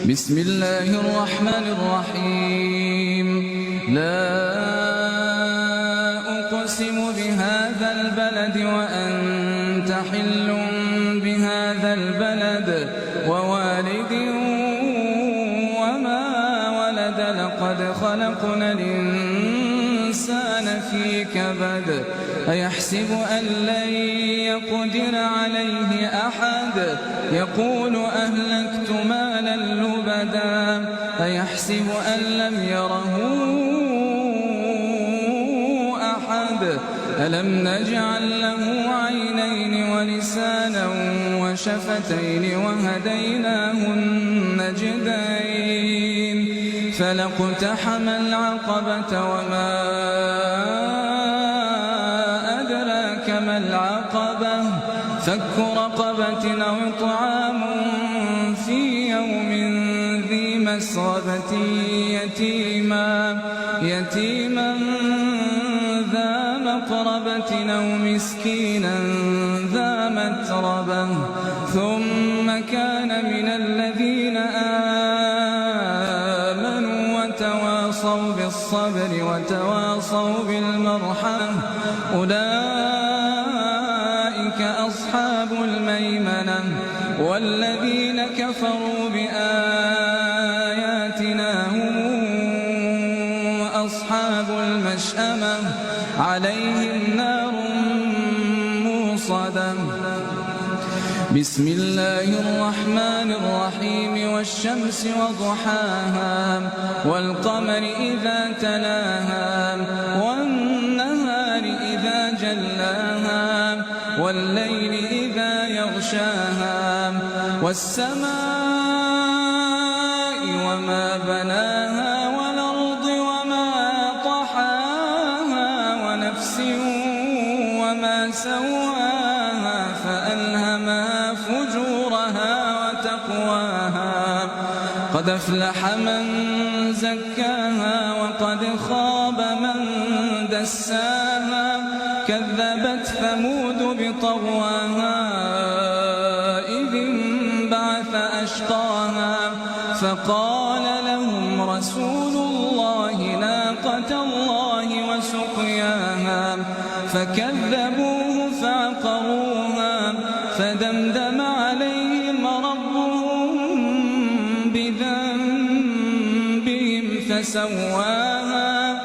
بسم الله الرحمن الرحيم لا أقسم بهذا البلد وأنت حل بهذا البلد ووالد وما ولد لقد خلقنا الإنسان في كبد أيحسب أن لن يقدر عليه أحد يقول أهلكت مالا لبدا أيحسب أن لم يره أحد ألم نجعل له عينين ولسانا وشفتين وهديناه النجدين فلاقتحم العقبة وما أدراك ما العقبة فك رقبة أو إطعام في يوم ذي مسغبة يتيما ذا مقربة أو مسكينا ذا متربة ثم كان من الذين آمنوا وتواصوا بالصبر وتواصوا بالمرحمة أولئك أصحاب الميمنة والذين كفروا بآياتنا هم أصحاب المشأمة عليهم نار موصدة بسم الله الرحمن الرحيم والشمس وضحاها والقمر إذا تلاها والنهار إذا جلاها والليل إذا يغشاها والسماء وما بناها والأرض وما طحاها ونفس وما سواها فألهمها فجورها وتقواها قد أفلح من زكاها وقد خاب من دساها كذبت ثمود بطغواها إذ انبعث أشقاها فقال لهم رسول الله ناقة الله وسقياها فكذبوه فعقروها فدمدم عليهم ربهم بذنبهم فسواها